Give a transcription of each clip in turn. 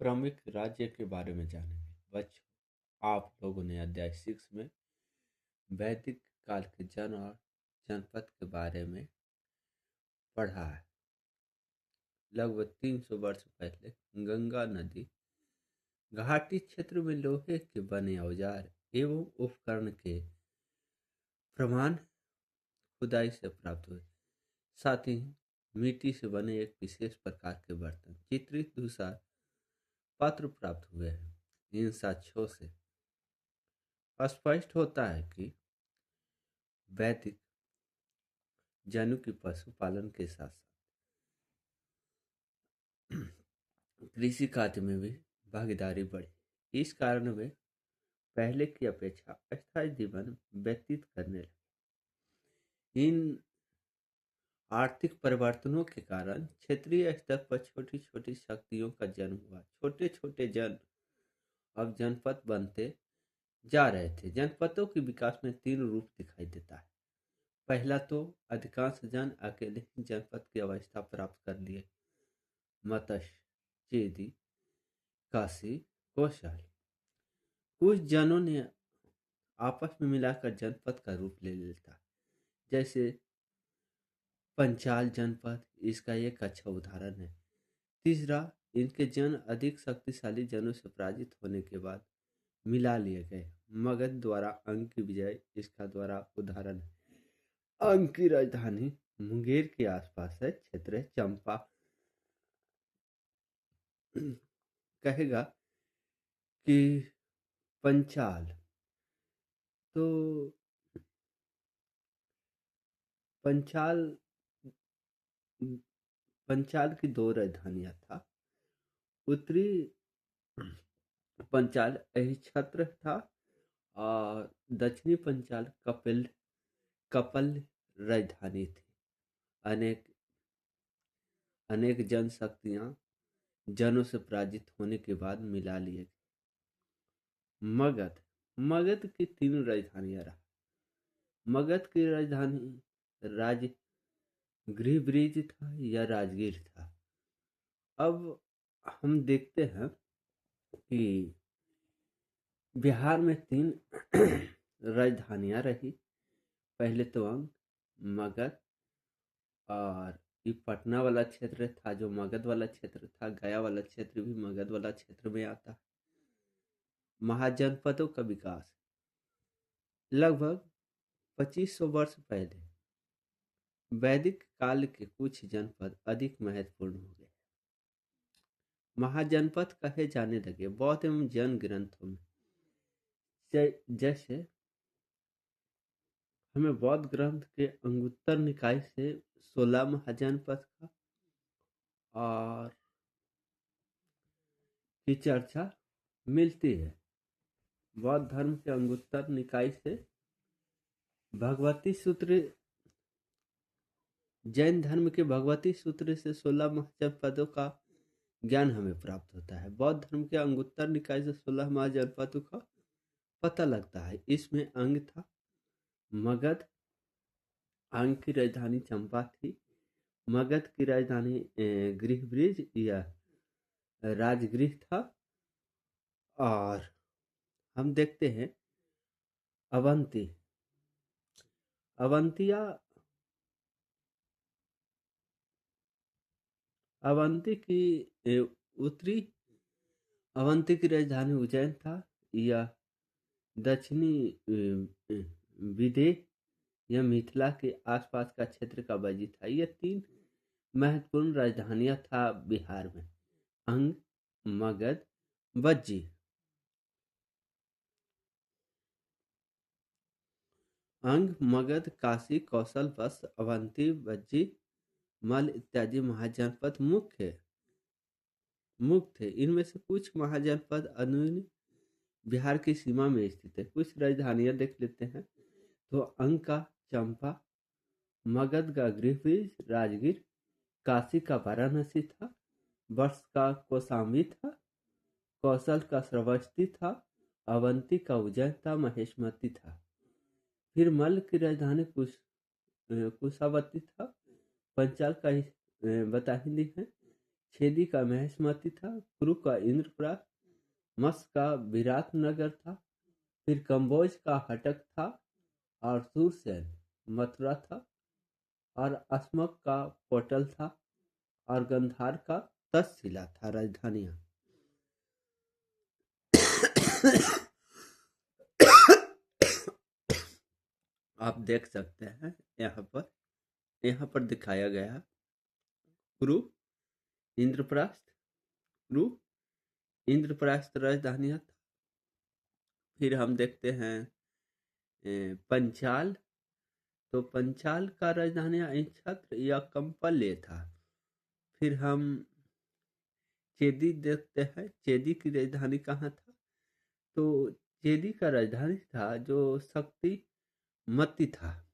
प्रमुख राज्य के बारे में जानेंगे। बच्चों, आप लोगों ने अध्याय 6 में वैदिक काल के जन और जनपद के बारे में पढ़ा है। लगभग 300 वर्ष पहले गंगा नदी घाटी क्षेत्र में लोहे के बने औजार एवं उपकरण के प्रमाण खुदाई से प्राप्त हुए। साथ ही मिट्टी से बने एक विशेष प्रकार के बर्तन चित्रित धूसर पात्र प्राप्त हुए हैं। इन साक्ष्यों से स्पष्ट होता है कि वैदिक जनों की पशुपालन के साथ साथ कृषि कार्य में भी भागीदारी बढ़ी। इस कारण वे पहले की अपेक्षा अस्थायी जीवन व्यतीत करने लगे। इन आर्थिक परिवर्तनों के कारण क्षेत्रीय स्तर पर छोटी छोटी शक्तियों का जन्म हुआ। छोटे छोटे जन अब जनपद बनते जा रहे थे। जनपदों के विकास में तीन रूप दिखाई देता है। पहला तो अधिकांश जन अकेले ही जनपद की अवस्था प्राप्त कर लिए। मत्स्य, चेदी, काशी, कौशल। कुछ जनों ने आपस में मिलाकर जनपद का रूप ले लेता, जैसे पंचाल जनपद इसका एक अच्छा उदाहरण है। तीसरा, इनके जन अधिक शक्तिशाली जनों से पराजित होने के बाद मिला लिए गए। मगध द्वारा अंग की विजय इसका द्वारा उदाहरण है। अंग की राजधानी मुंगेर के आसपास है। क्षेत्र है चंपा। कहेगा कि पंचाल तो पंचाल पंचाल की दो राजधानियां था। उत्तरी पंचाल अहिच्छत्र था और दक्षिणी पंचाल कपल राजधानी थी। अनेक अनेक जनशक्तियां जनों से पराजित होने के बाद मिला लिए गए। मगध मगध की तीन राजधानियां रहा। मगध की राजधानी राजगृह था या राजगीर था। अब हम देखते हैं कि बिहार में तीन राजधानियां रही। पहले तवांग, मगध और ये पटना वाला क्षेत्र था जो मगध वाला क्षेत्र था। गया वाला क्षेत्र भी मगध वाला क्षेत्र में आता है। महाजनपदों का विकास लगभग 2500 वर्ष पहले वैदिक काल के कुछ जनपद अधिक महत्वपूर्ण हो गए। महाजनपद कहे जाने लगे बौद्ध एवं जैन ग्रंथों में। जैसे हमें बौद्ध ग्रंथ के अंगुत्तर निकाय से 16 महाजनपद का और की चर्चा मिलती है। बौद्ध धर्म के अंगुत्तर निकाय से भगवती सूत्र, जैन धर्म के भगवती सूत्र से 16 महाजनपदों का ज्ञान हमें प्राप्त होता है। बौद्ध धर्म के अंगुत्तर निकाय से 16 महाजनपदों का पता लगता है। इसमें अंग था मगध। अंग की राजधानी चंपा थी। मगध की राजधानी गृहब्रिज या राजगृह था। और हम देखते हैं अवंती अवंतिया अवंती की उत्तरी अवंती की राजधानी उज्जैन था या दक्षिणी विदेह या मिथिला के आसपास का क्षेत्र का बजी था। ये तीन महत्वपूर्ण राजधानियां था बिहार में। अंग, मगध, बज्जी। अंग, मगध, काशी, कौशल, वत्स, अवंती, बज्जी, मल इत्यादि महाजनपद मुख्य थे। इनमें से कुछ महाजनपद अन्य बिहार की सीमा में स्थित है। कुछ राजधानियां देख लेते हैं। तो अंग का चंपा, मगध का गृहबीज राजगीर, काशी का वाराणसी था, वत्स का कौशाम्बी था, कौशल का श्रावस्ती था, अवंती का उज्जैन था, महेशमती था। फिर मल्ल की राजधानी कुशावती था। पंचाल का बता ही दी है। छेदी का महेशमती था, कुरु का इंद्रप्रस्थ, मत्स्य का विराट नगर था, फिर कंबोज का हटक था, और सूरसेन मथुरा था, और अस्मक का पोटल था, और गंधार का तक्षशिला था राजधानियां। आप देख सकते हैं यहाँ पर दिखाया गया है कुरु, इंद्रप्रस्थ, कुरु, इंद्रप्रस्थ राजधानियां था। फिर हम देखते हैं पंचाल, तो पंचाल का राजधानी छत्र या कंपल्य था। फिर हम चेदी देखते हैं, चेदी की राजधानी कहाँ था, तो चेदी का राजधानी था जो शक्ति मती था।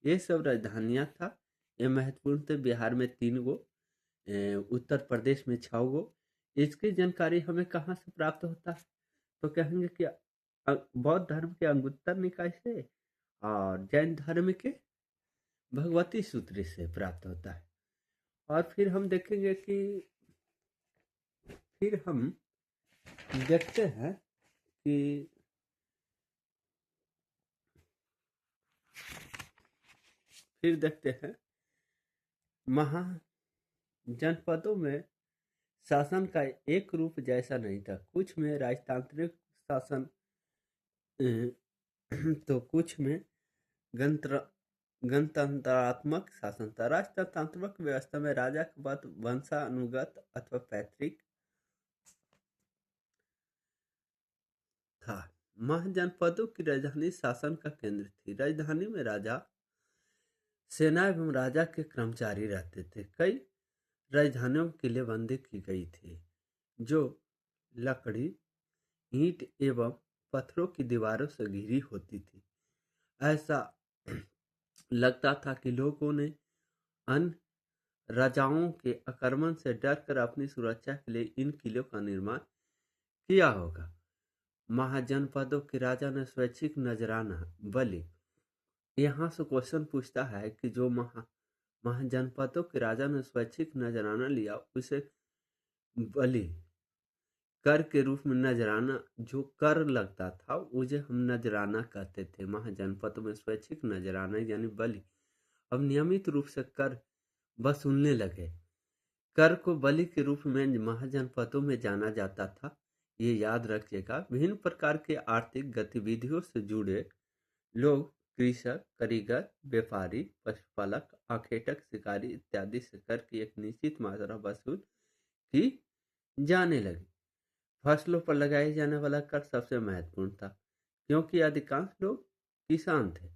ये सब राजधानियां था। ये महत्वपूर्ण थे। बिहार में 3 गो, उत्तर प्रदेश में 6 गो। इसकी जानकारी हमें कहाँ से प्राप्त होता है, तो कहेंगे कि बौद्ध धर्म के अंगुत्तर निकाय से और जैन धर्म के भगवती सूत्र से प्राप्त होता है। और फिर हम देखेंगे कि फिर हम देखते हैं कि फिर देखते हैं महाजनपदों में शासन का एक रूप जैसा नहीं था। कुछ में राजतांत्रिक शासन तो कुछ में गणतंत्रात्मक शासन था। राजतंत्रात्मक व्यवस्था में राजा के बाद वंशानुगत अथवा पैतृक था। महाजनपदों की राजधानी शासन का केंद्र थी। राजधानी में राजा, सेना एवं राजा के कर्मचारी रहते थे। कई राजधानियों में किलेबंदी की गई थी, जो लकड़ी, ईंट एवं पत्थरों की दीवारों से घिरी होती थी। ऐसा लगता था कि लोगों ने अन्य राजाओं के आक्रमण से डरकर अपनी सुरक्षा के लिए इन किलों का निर्माण किया होगा। महाजनपदों के राजा ने स्वैच्छिक नजराना बलि, यहाँ से क्वेश्चन पूछता है कि जो महाजनपदों के राजा ने स्वैच्छिक नजराना लिया, उसे बलि कर के रूप में नजराना, जो कर लगता था उसे हम नजराना कहते थे। महाजनपदों में स्वैच्छिक नजराना यानी बलि अब नियमित रूप से कर वसूलने लगे। कर को बलि के रूप में महाजनपदों में जाना जाता था। ये याद रखिएगा। विभिन्न प्रकार के आर्थिक गतिविधियों से जुड़े लोग, कृषक, कारीगर, व्यापारी, पशुपालक, आखेटक, शिकारी इत्यादि से कर की एक निश्चित मात्रा वसूल की जाने लगी। फसलों पर लगाए जाने वाला कर सबसे महत्वपूर्ण था, क्योंकि अधिकांश लोग किसान थे।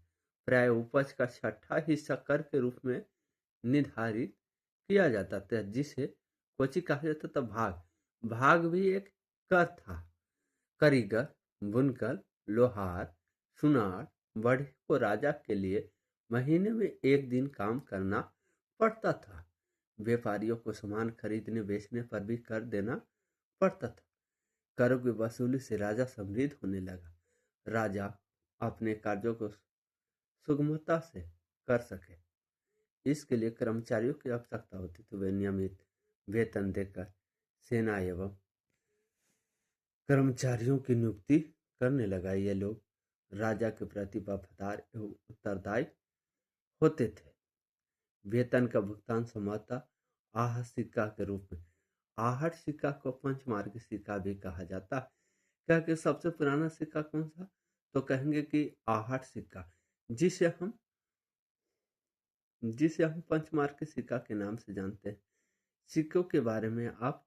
प्राय उपज का 6वां हिस्सा कर के रूप में निर्धारित किया जाता था, जिसे क्वचित कहा जाता था भाग। भाग भी एक कर था। कारीगर, बुनकर, लोहार, सुनार, बढ़ई को राजा के लिए महीने में 1 दिन काम करना पड़ता था। व्यापारियों को सामान खरीदने बेचने पर भी कर देना पड़ता था। करों की वसूली से राजा समृद्ध होने लगा। राजा अपने कार्यों को सुगमता से कर सके, इसके लिए कर्मचारियों की आवश्यकता होती थी। वे नियमित वेतन देकर सेना एवं कर्मचारियों की नियुक्ति करने लगा। ये लोग राजा के प्रति वफादार एवं उत्तरदायी होते थे। वेतन का भुगतान संभवतः आहट सिक्का के रूप में, आहट सिक्का को पंचमार्गी सिक्का भी कहा जाता है। क्या कि सबसे पुराना सिक्का कौन सा, तो कहेंगे कि आहट सिक्का, जिसे हम पंचमार्गी सिक्का के नाम से जानते हैं। सिक्कों के बारे में आप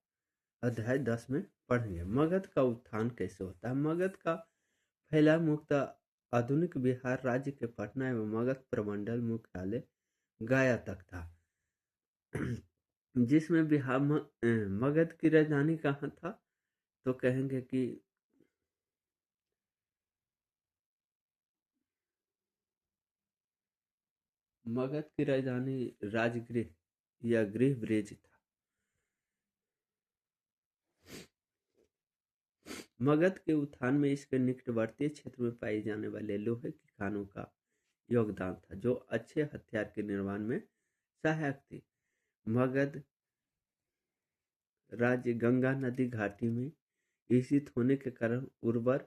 अध्याय 10 में पढ़ेंगे। मगध का उत्थान कैसे होता है। मगध का फैलाव मुख्यतः आधुनिक बिहार राज्य के पटना एवं मगध प्रमंडल मुख्यालय गया तक था, जिसमें बिहार मगध की राजधानी कहाँ था, तो कहेंगे कि मगध की राजधानी राजगृह या गृह ब्रिज था। मगध के उत्थान में इसके निकटवर्ती क्षेत्र में पाई जाने वाले लोहे की खानों का योगदान था, जो अच्छे हथियार के निर्माण में सहायक थी। मगध राज्य गंगा नदी घाटी में स्थित होने के कारण उर्वर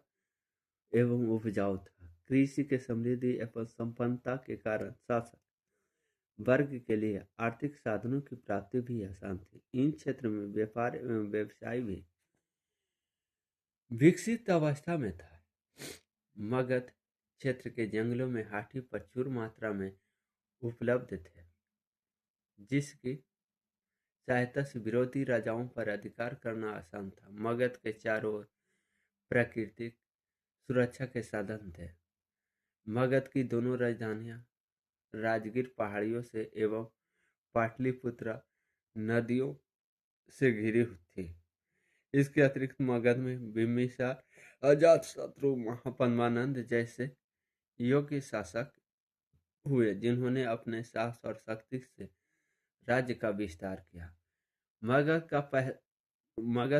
एवं उपजाऊ था। कृषि के समृद्धि एवं संपन्नता के कारण शासक वर्ग के लिए आर्थिक साधनों की प्राप्ति भी आसान थी। इन क्षेत्र में व्यापार एवं व्यवसाय भी विकसित अवस्था में था। मगध क्षेत्र के जंगलों में हाथी प्रचुर मात्रा में उपलब्ध थे, जिसकी सहायता से विरोधी राजाओं पर अधिकार करना आसान था। मगध के चारों ओर प्राकृतिक सुरक्षा के साधन थे। मगध की दोनों राजधानियां राजगीर पहाड़ियों से एवं पाटलिपुत्र नदियों से घिरी थी। इसके अतिरिक्त मगध में बिम्बिसार, अजातशत्रु, महापद्मानंद जैसे योग्य शासक हुए, जिन्होंने अपने साहस और शक्ति से राज्य का विस्तार किया। मगध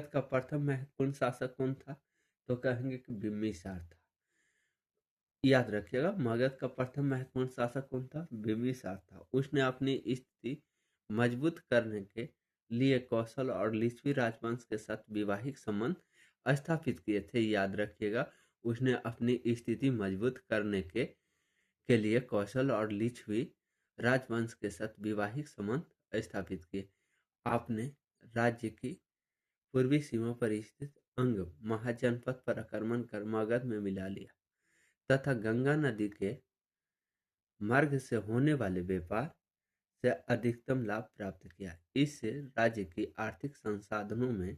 का प्रथम महत्वपूर्ण शासक कौन था? तो कहेंगे कि बिम्बिसार था। याद रखिएगा, मगध का प्रथम महत्वपूर्ण शासक कौन था? बिम्बिसार था। उसने अपनी स्थिति मजबूत करने के लिए कौशल और लिच्छवी राजवंश के साथ वैवाहिक संबंध स्थापित किए थे। याद रखिएगा, उसने अपनी स्थिति मजबूत करने के लिए कौशल और लिच्छवी राजवंश के साथ वैवाहिक संबंध स्थापित किए। आपने राज्य की पूर्वी सीमा पर स्थित अंग महाजनपद पर आक्रमण कर मगध में मिला लिया तथा गंगा नदी के मार्ग से होने वाले व्यापार से अधिकतम लाभ प्राप्त किया। इससे राज्य की आर्थिक संसाधनों में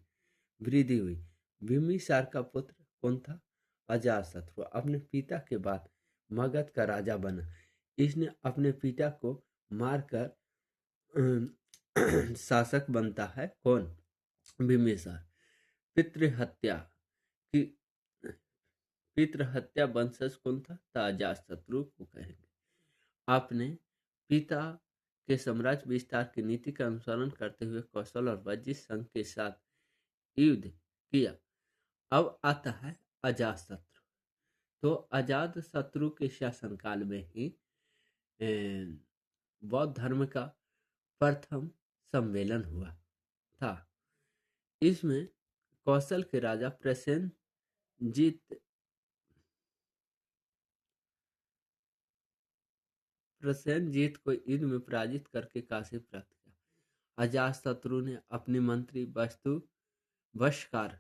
वृद्धि हुई। बिम्बिसार का पुत्र कौन था? अजातशत्रु अपने पिता के बाद मगध का राजा बना। इसने अपने पिता को मारकर शासक बनता है। कौन? बिम्बिसार। पितृहत्या की पितृहत्या वंशज कौन था? अजातशत्रु को कहेंगे। आपने पिता के साम्राज्य विस्तार की नीति का अनुसरण करते हुए कौशल और वज्जित संघ के साथ युद्ध किया। अब आता है अजातशत्रु। तो अजातशत्रु के शासनकाल में ही बौद्ध धर्म का प्रथम सम्मेलन हुआ था। इसमें कौशल के राजा प्रसेनजीत को युद्ध में पराजित करके काशी प्राप्त किया। अजातशत्रु ने अपने मंत्री वशकार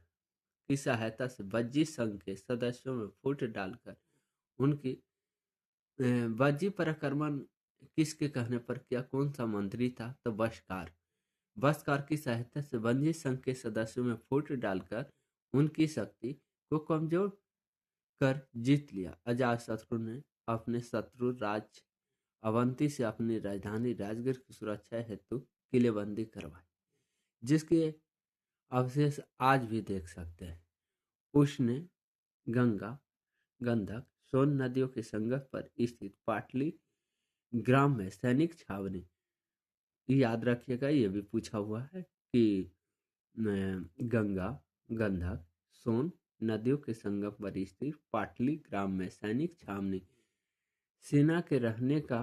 की सहायता से वज्जी संघ के सदस्यों में फूट डालकर उनकी वज्जी पर आक्रमण किसके कहने पर किया? कौन सा मंत्री था? तो वशकार की सहायता से वज्जी संघ के सदस्यों में फूट डालकर उनकी शक्ति को कमजोर कर जीत लिया। अजातशत्रु ने अपने शत्रु राज्य अवंती से अपनी राजधानी राजगीर की सुरक्षा हेतु किलेबंदी करवाई, जिसके अवशेष आज भी देख सकते हैं। उसने गंगा, गंधक, सोन नदियों के संगम पर स्थित पाटली ग्राम में सैनिक छावनी, याद रखिएगा ये भी पूछा हुआ है कि गंगा, गंधक, सोन नदियों के संगम पर स्थित पाटली ग्राम में सैनिक छावनी सेना के रहने का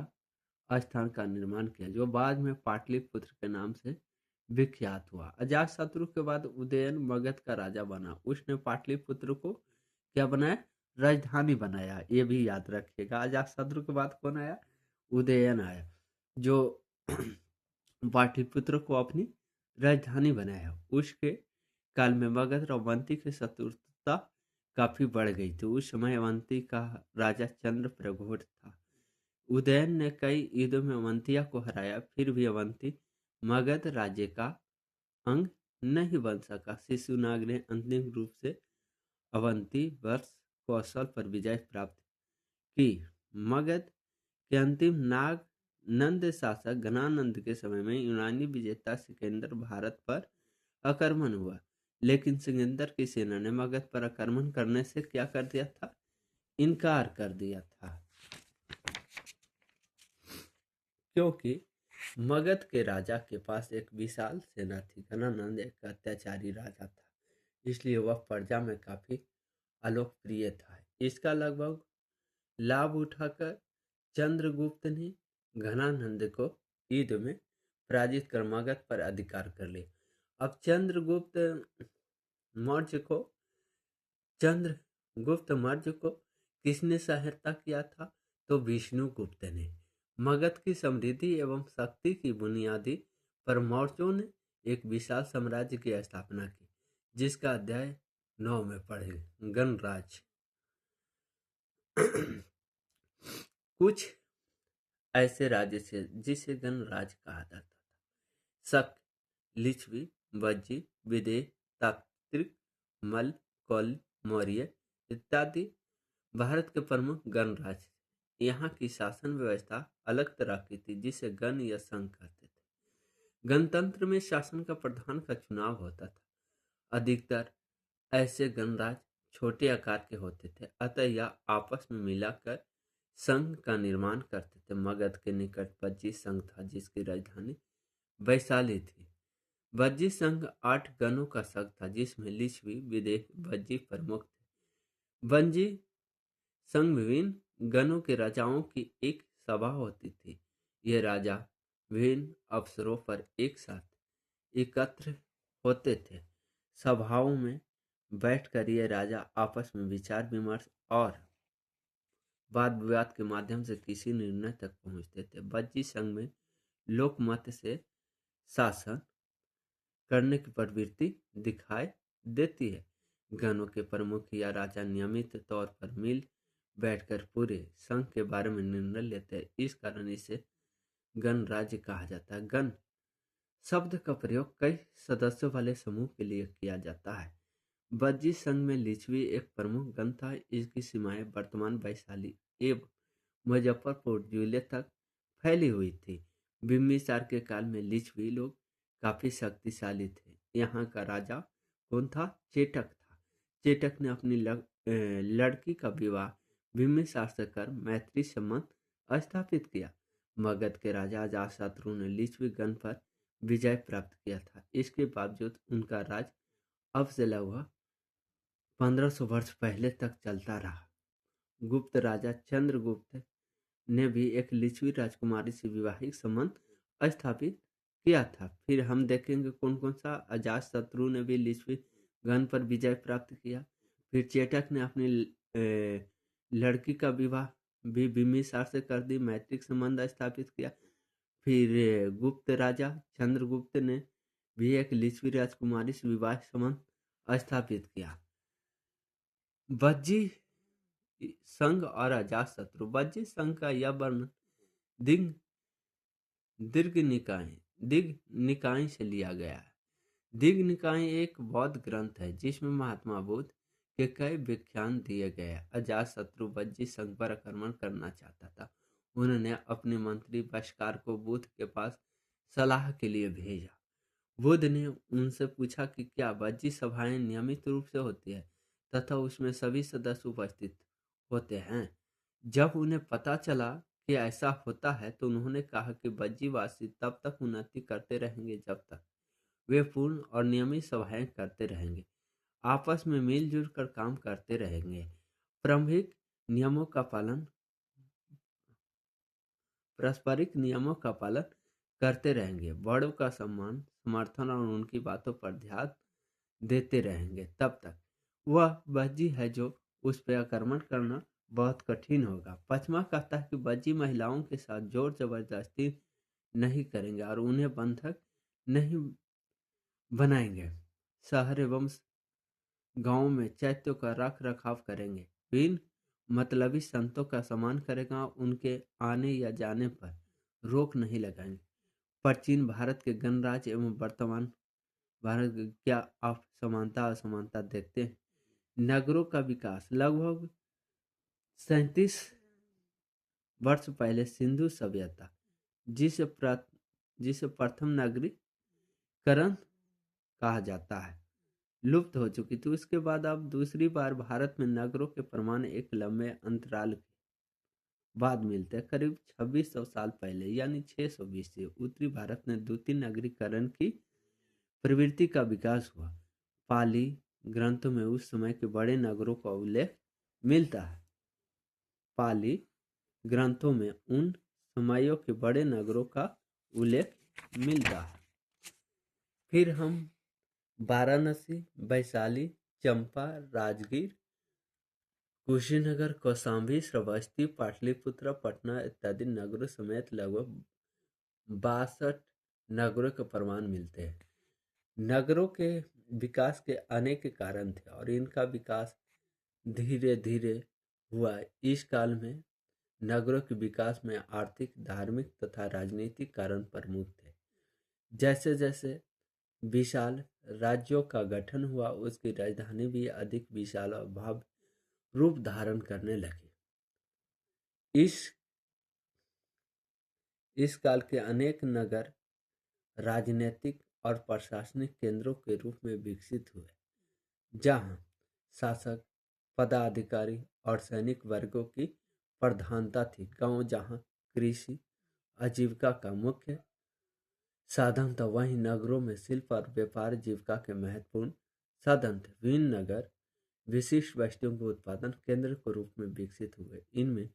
स्थान का निर्माण किया, जो बाद में पाटलिपुत्र के नाम से विख्यात हुआ। अजातशत्रु के बाद उदयन मगध का राजा बना। उसने पाटलिपुत्र को क्या बनाया? राजधानी बनाया। ये भी याद रखिएगा। अजातशत्रु के बाद कौन आया? उदयन आया, जो पाटलिपुत्र को अपनी राजधानी बनाया। उसके काल में मगध और अवंती की शत्रुता काफी बढ़ गई थी। उस समय अवंती का राजा चंद्र प्रघोर था। उदयन ने कई युद्धों में अवंतिया को हराया, फिर भी अवंती मगध राज्य का अंग नहीं बन सका। शिशुनाग ने अंतिम रूप से अवंती वर्ष कौशल पर विजय प्राप्त की। मगध के अंतिम नाग नंद शासक घनानंद के समय में यूनानी विजेता सिकंदर भारत पर आक्रमण हुआ, लेकिन सिकंदर की सेना ने मगध पर आक्रमण करने से क्या कर दिया था? इनकार कर दिया था, क्योंकि मगध के राजा के पास एक विशाल सेना थी। घनानंद एक अत्याचारी राजा था, इसलिए वह प्रजा में काफी अलोकप्रिय था। इसका लगभग लाभ उठाकर चंद्रगुप्त ने घनानंद को युद्ध में पराजित कर मगध पर अधिकार कर लिया। अब चंद्रगुप्त मौर्य को किसने सहायता किया था? तो विष्णुगुप्त ने। मगध की समृद्धि एवं शक्ति की बुनियादी पर मौर्यों ने एक विशाल साम्राज्य की स्थापना की, जिसका अध्याय 9 में पढ़े। गणराज्य। कुछ ऐसे राज्य थे जिसे गणराज्य कहा जाता था। शक, लिच्छवी, वज्जी, विदेह, तात्रिक, मल, कौल, मौर्य इत्यादि भारत के प्रमुख गणराज्य थे। यहाँ की शासन व्यवस्था अलग तरह की थी, जिसे गण या संघ कहते थे। गणतंत्र में शासन का प्रधान का चुनाव होता था। अधिकतर ऐसे गणराज्य छोटे आकार के होते थे, अतः यह आपस में मिलाकर संघ का निर्माण करते थे। मगध के निकट वज्जी संघ था, जिसकी राजधानी वैशाली थी। वज्जी संघ 8 गणों का संघ था, जिसमें लिच्छवी, विदेह, वज्जी प्रमुख थे। वज्जी संघ विभिन्न गणों के राजाओं की एक सभा होती थी। ये राजा विभिन्न अवसरों पर एक साथ एकत्र होते थे। सभाओं में बैठकर ये राजा आपस में विचार विमर्श और वाद विवाद के माध्यम से किसी निर्णय तक पहुंचते थे। वज्जी संघ में लोकमत से शासन करने की प्रवृत्ति दिखाई देती है। गणों के प्रमुख या राजा नियमित तौर पर मिल बैठकर पूरे संघ के बारे में निर्णय लेते हैं। इस कारण इसे गणराज्य कहा जाता है। गण शब्द का प्रयोग कई सदस्यों वाले समूह के लिए किया जाता है। वज्जी संघ में लिच्छवी एक प्रमुख गण था। इसकी सीमाएं वर्तमान वैशाली एवं मुजफ्फरपुर जिले तक फैली हुई थी। बिंबिसार के काल में लिच्छवी लोग काफी शक्तिशाली थे। यहाँ का राजा कौन था? चेटक था। चेटक ने अपनी लड़की का विवाह बिंबिसार से कर मैत्री संबंध स्थापित किया। मगध के राजा अजातशत्रु ने लिच्छवी गण पर विजय प्राप्त किया था। इसके बावजूद उनका राज अब से लगभग 1500 वर्ष पहले तक चलता रहा। गुप्त राजा चंद्रगुप्त ने भी एक लिच्छवी राजकुमारी से वैवाहिक संबंध स्थापित किया था। फिर हम देखेंगे कौन कौन सा। अजातशत्रु ने भी लिच्छवी गण पर विजय प्राप्त किया। फिर चेटक ने अपनी लड़की का विवाह भी बिंबिसार से कर दी, मैत्रिक संबंध स्थापित किया। फिर गुप्त राजा चंद्रगुप्त ने भी एक लिच्छवी राजकुमारी से विवाह संबंध स्थापित किया। वज्जी संघ और अजातशत्रु। वज्जी संघ का यह वर्णन दिग दीर्घ निकाय से लिया गया है। दीर्घ निकाय एक बौद्ध ग्रंथ है, जिसमें महात्मा बुद्ध के कई व्याख्यान दिए गए हैं। अजातशत्रु वज्जी संघ पर आक्रमण करना चाहता था। उन्होंने अपने मंत्री बशकार को बुद्ध के पास सलाह के लिए भेजा। बुद्ध ने उनसे पूछा कि क्या वज्जी सभाएं नियमित रूप से होती है तथा उसमें सभी सदस्य उपस्थित होते हैं। जब उन्हें पता चला कि ऐसा होता है तो उन्होंने कहा कि वज्जीवासी तब तक उन्नति करते रहेंगे जब तक वे पूर्ण और नियमित सभाएं करते रहेंगे, आपस में मिलजुल कर काम करते रहेंगे, पारस्परिक नियमों का पालन करते रहेंगे, बड़ों का सम्मान समर्थन और उनकी बातों पर ध्यान देते रहेंगे, तब तक वह वज्जी है जो उस पर आक्रमण करना बहुत कठिन होगा। पचमा कहता है कि वज्जी महिलाओं के साथ जोर जबरदस्ती नहीं करेंगे और उन्हें बंधक नहीं बनाएंगे। शहर एवं गांव में चैत्यों का रख रखाव करेंगे। बिन मतलबी संतों का सम्मान करेगा। उनके आने या जाने पर रोक नहीं लगाएंगे। प्राचीन भारत के गणराज्य एवं वर्तमान भारत के क्या आप समानता असमानता देखते हैं? नगरों का विकास। लगभग 37 वर्ष पहले सिंधु सभ्यता जिसे प्रथम नगरीकरण कहा जाता है, लुप्त हो चुकी थी। उसके बाद अब दूसरी बार भारत में नगरों के प्रमाण एक लंबे अंतराल के बाद मिलते हैं। करीब 2600 साल पहले यानी 620 से उत्तरी भारत में द्वितीय नगरीकरण की प्रवृत्ति का विकास हुआ। पाली ग्रंथों में उस समय के बड़े नगरों का उल्लेख मिलता है। पाली ग्रंथों में उन समयों के बड़े नगरों का उल्लेख मिलता है। फिर हम वाराणसी, वैशाली, चंपा, राजगीर, कुशीनगर, कौशाम्बी, श्रावस्ती, पाटलिपुत्र, पटना इत्यादि नगरों समेत लगभग 62 नगरों के प्रमाण मिलते हैं। नगरों के विकास के अनेक कारण थे और इनका विकास धीरे धीरे हुआ। इस काल में नगरों के विकास में आर्थिक, धार्मिक तथा राजनीतिक कारण प्रमुख थे। जैसे जैसे विशाल राज्यों का गठन हुआ, उसकी राजधानी भी अधिक विशाल और भव्य रूप धारण करने लगी। इस काल के अनेक नगर राजनीतिक और प्रशासनिक केंद्रों के रूप में विकसित हुए, जहां शासक, पदाधिकारी और सैनिक वर्गों की प्रधानता थी। गांव जहां कृषि आजीविका का मुख्य साधन था, वहीं नगरों में शिल्प और व्यापार जीविका के महत्वपूर्ण साधन थे। विभिन्न नगर विशिष्ट वस्तुओं के उत्पादन केंद्र के रूप में विकसित हुए। इनमें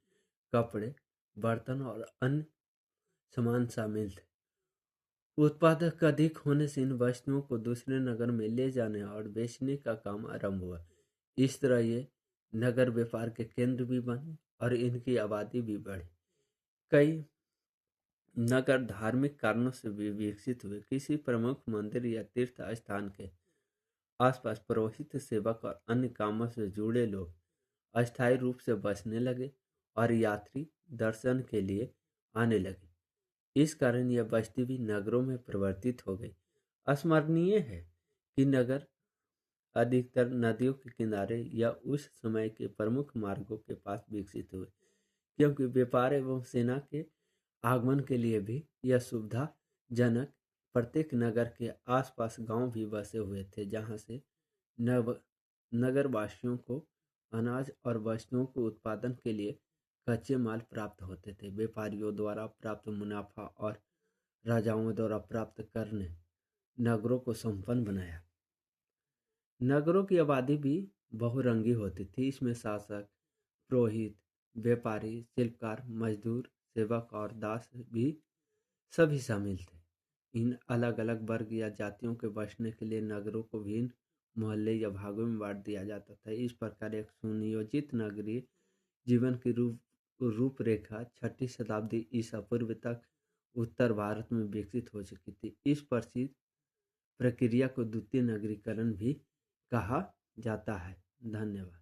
कपड़े, बर्तन और अन्य सामान शामिल थे। उत्पादक अधिक होने से इन वस्तुओं को दूसरे नगर में ले जाने और बेचने का काम आरंभ हुआ। इस तरह ये नगर व्यापार के केंद्र भी बने और इनकी आबादी भी बढ़ी। कई नगर धार्मिक कारणों से भी विकसित हुए। किसी प्रमुख मंदिर या तीर्थ स्थान के आसपास पुरोहित, सेवक और अन्य कामों से जुड़े लोग अस्थायी रूप से बसने लगे और यात्री दर्शन के लिए आने लगे। इस कारण यह बस्ती भी नगरों में परिवर्तित हो गई। स्मरणीय है कि नगर अधिकतर नदियों के किनारे या उस समय के प्रमुख मार्गों के पास विकसित हुए, क्योंकि व्यापार एवं सेना के आगमन के लिए भी यह सुविधाजनक। प्रत्येक नगर के आसपास गांव भी बसे हुए थे, जहां से नगरवासियों को अनाज और वस्तुओं के उत्पादन के लिए कच्चे माल प्राप्त होते थे। व्यापारियों द्वारा प्राप्त मुनाफा और राजाओं द्वारा प्राप्त कर ने नगरों को संपन्न बनाया। नगरों की आबादी भी बहुरंगी होती थी। इसमें शासक, पुरोहित, व्यापारी, शिल्पकार, मजदूर, सेवक और दास भी सभी शामिल थे। इन अलग अलग वर्ग या जातियों के बसने के लिए नगरों को विभिन्न मोहल्ले या भागों में बांट दिया जाता था। इस प्रकार एक सुनियोजित नगरीय जीवन की रूपरेखा 6ठी शताब्दी ईसा पूर्व तक उत्तर भारत में विकसित हो चुकी थी। इस प्रसिद्ध प्रक्रिया को द्वितीय नगरीकरण भी कहा जाता है। धन्यवाद।